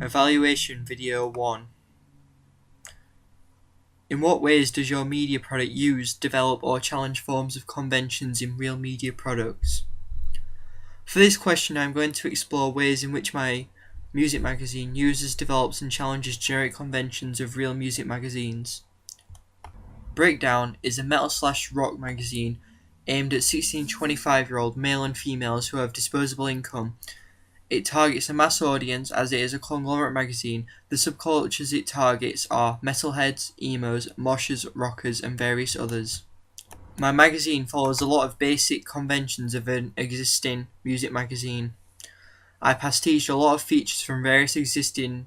Evaluation Video 1. In what ways does your media product use, develop or challenge forms of conventions in real media products? For this question, I'm going to explore ways in which my music magazine uses, develops and challenges generic conventions of real music magazines. Breakdown is a metal/rock magazine aimed at 16 to 25-year-old male and females who have disposable income. It targets a mass audience as it is a conglomerate magazine. The subcultures it targets are metalheads, emos, moshers, rockers, and various others. My magazine follows a lot of basic conventions of an existing music magazine. I pastiche a lot of features from various existing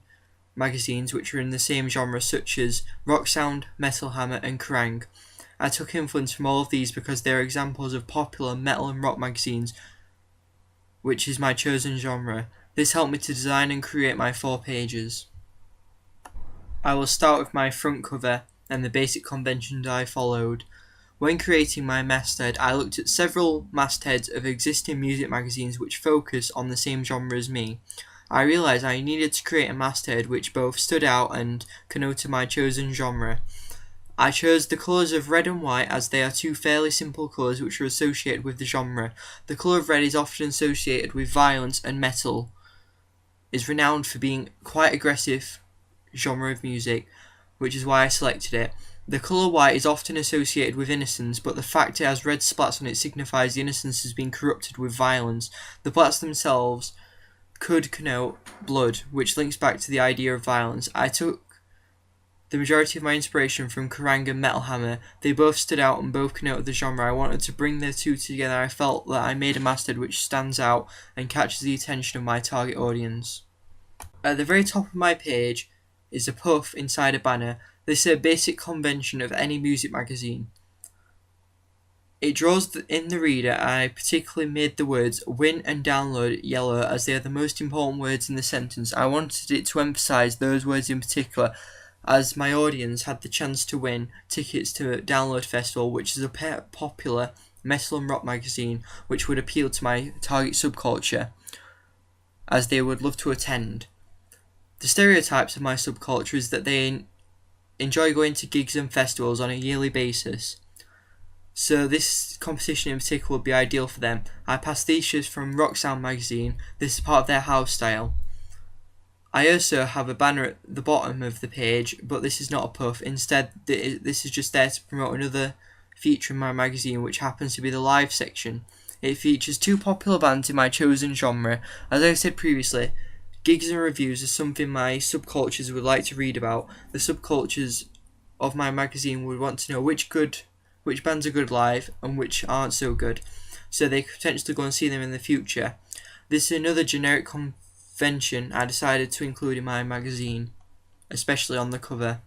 magazines which are in the same genre, such as Rock Sound, Metal Hammer, and Kerrang! I took influence from all of these because they are examples of popular metal and rock magazines, which is my chosen genre. This helped me to design and create my 4 pages. I will start with my front cover and the basic conventions I followed. When creating my masthead, I looked at several mastheads of existing music magazines which focus on the same genre as me. I realized I needed to create a masthead which both stood out and connoted my chosen genre. I chose the colours of red and white as they are 2 fairly simple colours which are associated with the genre. The colour of red is often associated with violence, and metal is renowned for being quite aggressive genre of music, which is why I selected it. The colour white is often associated with innocence, but the fact it has red splats on it signifies the innocence has been corrupted with violence. The splats themselves could connote blood, which links back to the idea of violence. I took the majority of my inspiration from Kerrang! And Metal Hammer. They both stood out and both connoted the genre. I wanted to bring the 2 together. I felt that I made a masthead which stands out and catches the attention of my target audience. At the very top of my page is a puff inside a banner. This is a basic convention of any music magazine. It draws in the reader. I particularly made the words win and download yellow as they are the most important words in the sentence. I wanted it to emphasize those words in particular, as my audience had the chance to win tickets to Download Festival, which is a popular metal and rock magazine which would appeal to my target subculture, as they would love to attend. The stereotypes of my subculture is that they enjoy going to gigs and festivals on a yearly basis, so this competition in particular would be ideal for them. I pastiches from Rock Sound magazine. This is part of their house style. I also have a banner at the bottom of the page, but this is not a puff. Instead, this is just there to promote another feature in my magazine, which happens to be the live section. It features 2 popular bands in my chosen genre. As I said previously, gigs and reviews are something my subcultures would like to read about. The subcultures of my magazine would want to know which bands are good live and which aren't so good, so they could potentially go and see them in the future. This is another generic convention I decided to include in my magazine, especially on the cover.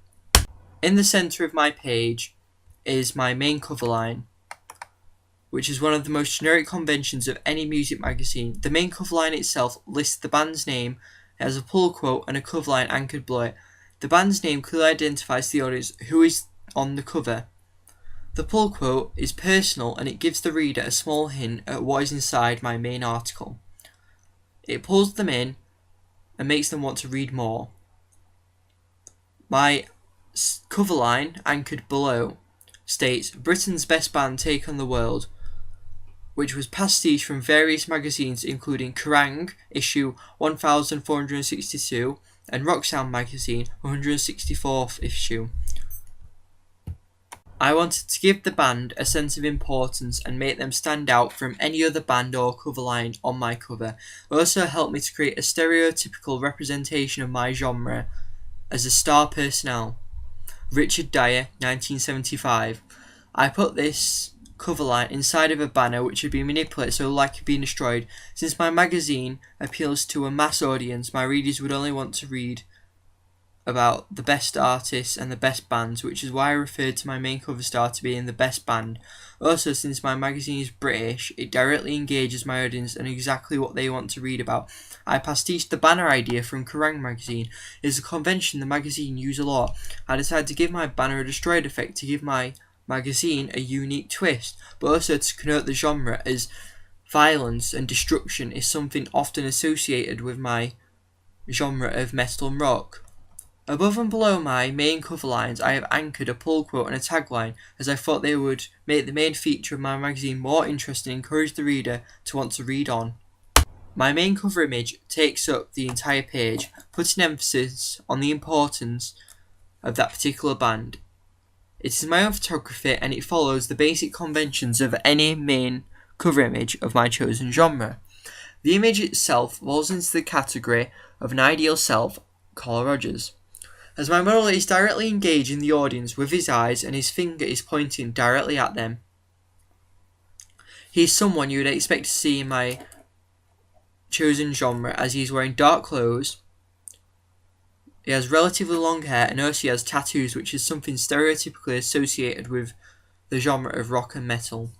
In the centre of my page is my main cover line, which is one of the most generic conventions of any music magazine. The main cover line itself lists the band's name, it has a pull quote and a cover line anchored below it. The band's name clearly identifies the audience who is on the cover. The pull quote is personal and it gives the reader a small hint at what is inside my main article. It pulls them in and makes them want to read more. My cover line, anchored below, states Britain's best band take on the world, which was pastiche from various magazines including Kerrang! Issue 1462 and Rock Sound magazine 164th issue. I wanted to give the band a sense of importance and make them stand out from any other band or cover line on my cover. It also helped me to create a stereotypical representation of my genre as a star personnel. Richard Dyer, 1975. I put this cover line inside of a banner which had been manipulated so like it had been destroyed. Since my magazine appeals to a mass audience, my readers would only want to read about the best artists and the best bands, which is why I referred to my main cover star to being the best band. Also, since my magazine is British, it directly engages my audience and exactly what they want to read about. I pastiche the banner idea from Kerrang! Magazine. It is a convention the magazine use a lot. I decided to give my banner a destroyed effect to give my magazine a unique twist, but also to connote the genre, as violence and destruction is something often associated with my genre of metal and rock. Above and below my main cover lines, I have anchored a pull quote and a tagline, as I thought they would make the main feature of my magazine more interesting and encourage the reader to want to read on. My main cover image takes up the entire page, putting emphasis on the importance of that particular band. It is my own photography and it follows the basic conventions of any main cover image of my chosen genre. The image itself falls into the category of an ideal self, Carl Rogers, as my model is directly engaging the audience with his eyes and his finger is pointing directly at them. He is someone you would expect to see in my chosen genre, as he is wearing dark clothes, he has relatively long hair, and also he has tattoos, which is something stereotypically associated with the genre of rock and metal.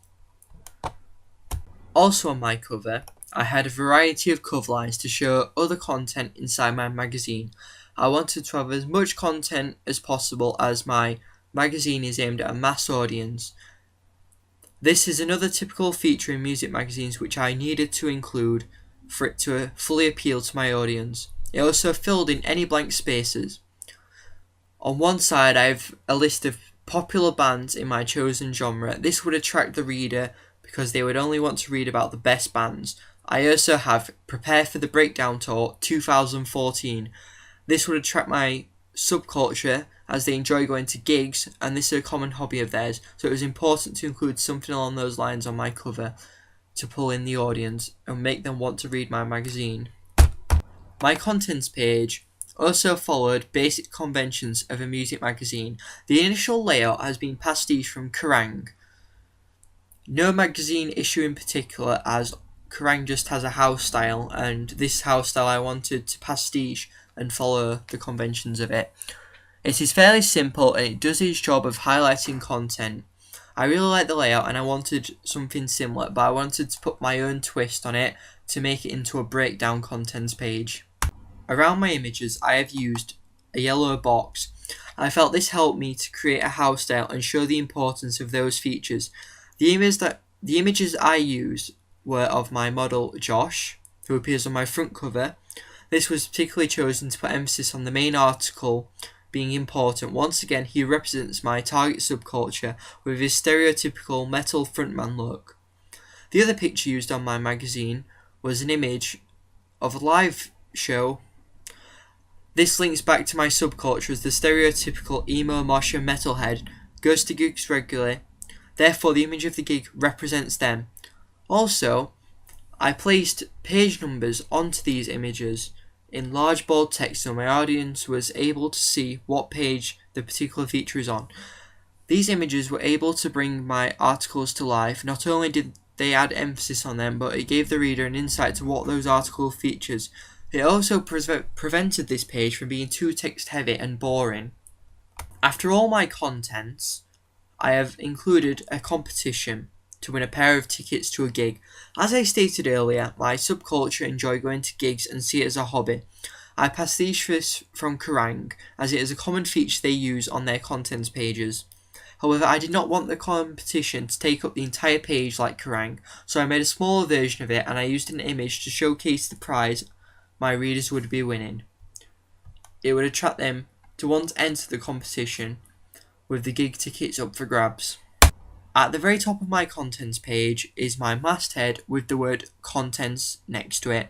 Also on my cover, I had a variety of cover lines to show other content inside my magazine. I wanted to have as much content as possible, as my magazine is aimed at a mass audience. This is another typical feature in music magazines which I needed to include for it to fully appeal to my audience. It also filled in any blank spaces. On one side I have a list of popular bands in my chosen genre. This would attract the reader because they would only want to read about the best bands. I also have Prepare for the Breakdown Tour 2014. This would attract my subculture, as they enjoy going to gigs and this is a common hobby of theirs, so it was important to include something along those lines on my cover to pull in the audience and make them want to read my magazine. My contents page also followed basic conventions of a music magazine. The initial layout has been pastiche from Kerrang! No magazine issue in particular, as Kerrang! Just has a house style, and this house style I wanted to pastiche and follow the conventions of it. It is fairly simple and it does its job of highlighting content. I really like the layout and I wanted something similar, but I wanted to put my own twist on it to make it into a breakdown contents page. Around my images I have used a yellow box. I felt this helped me to create a house style and show the importance of those features. The images I used were of my model Josh, who appears on my front cover. This was particularly chosen to put emphasis on the main article being important. Once again, he represents my target subculture with his stereotypical metal frontman look. The other picture used on my magazine was an image of a live show. This links back to my subculture, as the stereotypical emo mosher metalhead goes to gigs regularly. Therefore, the image of the gig represents them. Also, I placed page numbers onto these images in large bold text so my audience was able to see what page the particular feature is on. These images were able to bring my articles to life. Not only did they add emphasis on them, but it gave the reader an insight to what those article features. It also prevented this page from being too text heavy and boring. After all my contents, I have included a competition to win a pair of tickets to a gig. As I stated earlier, my subculture enjoy going to gigs and see it as a hobby. I pastiche this from Kerrang! As it is a common feature they use on their contents pages. However, I did not want the competition to take up the entire page like Kerrang!, so I made a smaller version of it and I used an image to showcase the prize my readers would be winning. It would attract them to want to enter the competition with the gig tickets up for grabs. At the very top of my contents page is my masthead with the word contents next to it.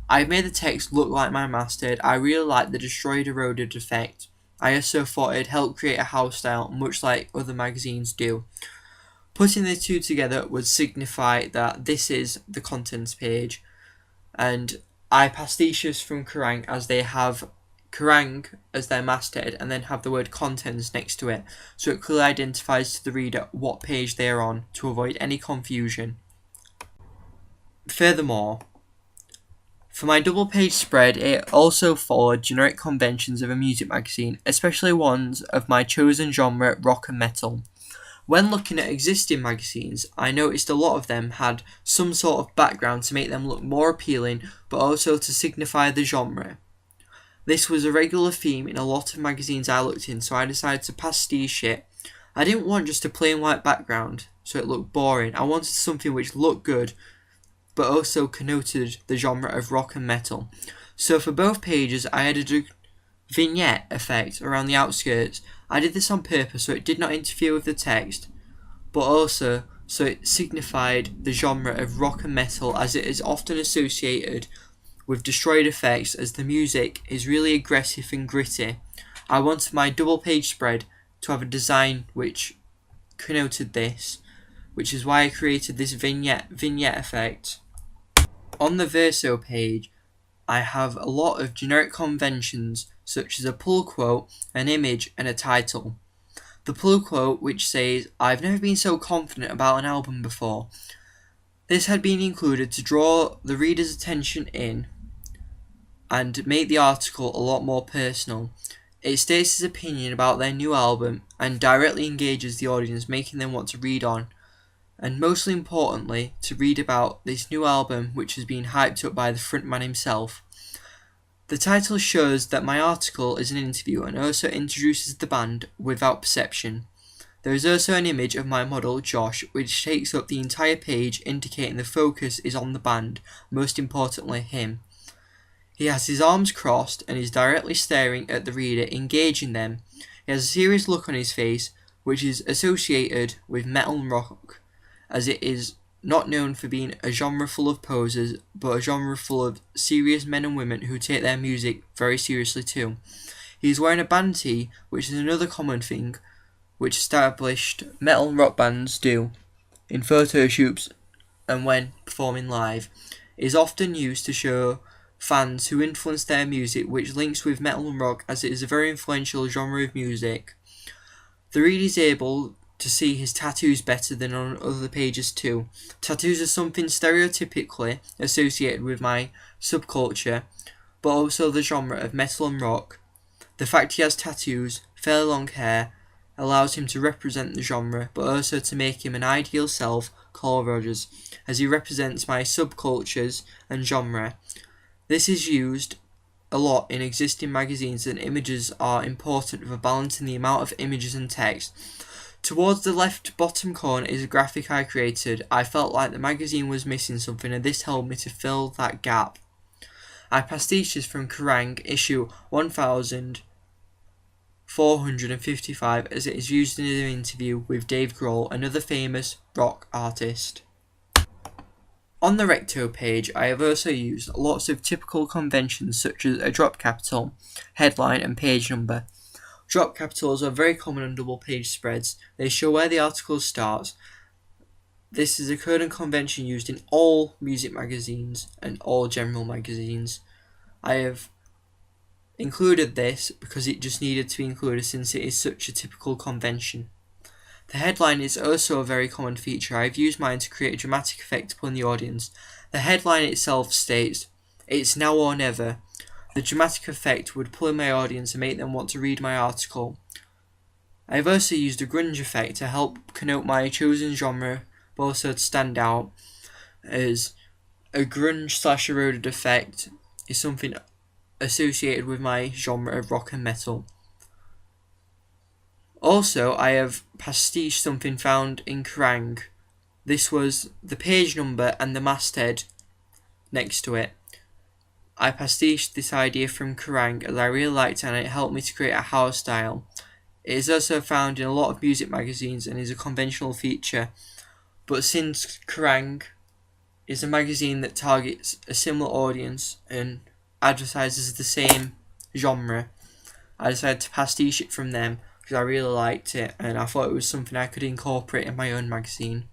I've made the text look like my masthead. I really like the destroyed eroded effect. I also thought it'd help create a house style much like other magazines do. Putting the two together would signify that this is the contents page, and I pastiches from Kerrang! As they have Kerrang! As their masthead and then have the word contents next to it, so it clearly identifies to the reader what page they are on to avoid any confusion. Furthermore, for my double page spread, it also followed generic conventions of a music magazine, especially ones of my chosen genre, rock and metal. When looking at existing magazines, I noticed a lot of them had some sort of background to make them look more appealing, but also to signify the genre. This was a regular theme in a lot of magazines I looked in, so I decided to pastiche it. I didn't want just a plain white background, so it looked boring. I wanted something which looked good, but also connoted the genre of rock and metal. So for both pages I added a vignette effect around the outskirts. I did this on purpose so it did not interfere with the text, but also so it signified the genre of rock and metal, as it is often associated with destroyed effects, as the music is really aggressive and gritty. I wanted my double page spread to have a design which connoted this, which is why I created this vignette effect. On the verso page, I have a lot of generic conventions such as a pull quote, an image, and a title. The pull quote, which says, "I've never been so confident about an album before." This had been included to draw the reader's attention in and make the article a lot more personal. It states his opinion about their new album and directly engages the audience, making them want to read on, and mostly importantly, to read about this new album which has been hyped up by the frontman himself. The title shows that my article is an interview and also introduces the band Without Perception. There is also an image of my model, Josh, which takes up the entire page, indicating the focus is on the band, most importantly him. He has his arms crossed and is directly staring at the reader, engaging them. He has a serious look on his face, which is associated with metal and rock, as it is not known for being a genre full of posers, but a genre full of serious men and women who take their music very seriously too. He is wearing a band tee, which is another common thing which established metal and rock bands do in photo shoots and when performing live. It is often used to show fans who influence their music, which links with metal and rock, as it is a very influential genre of music. The reader is able to see his tattoos better than on other pages too. Tattoos are something stereotypically associated with my subculture, but also the genre of metal and rock. The fact he has tattoos, fairly long hair, allows him to represent the genre, but also to make him an ideal self, Carl Rogers, as he represents my subcultures and genre. This is used a lot in existing magazines, and images are important for balancing the amount of images and text. Towards the left bottom corner is a graphic I created. I felt like the magazine was missing something, and this helped me to fill that gap. I pastiched this from Kerrang! Issue 1455, as it is used in an interview with Dave Grohl, another famous rock artist. On the recto page, I have also used lots of typical conventions such as a drop capital, headline, and page number. Drop capitals are very common on double page spreads. They show where the article starts. This is a current convention used in all music magazines and all general magazines. I have included this because it just needed to be included since it is such a typical convention. The headline is also a very common feature. I've used mine to create a dramatic effect upon the audience. The headline itself states, "It's now or never." The dramatic effect would pull in my audience and make them want to read my article. I have also used a grunge effect to help connote my chosen genre, but also to stand out, as a grunge/eroded effect is something associated with my genre of rock and metal. Also, I have pastiched something found in Kerrang! This was the page number and the masthead next to it. I pastiched this idea from Kerrang! As I really liked it and it helped me to create a house style. It is also found in a lot of music magazines and is a conventional feature, but since Kerrang! Is a magazine that targets a similar audience and advertises the same genre, I decided to pastiche it from them because I really liked it and I thought it was something I could incorporate in my own magazine.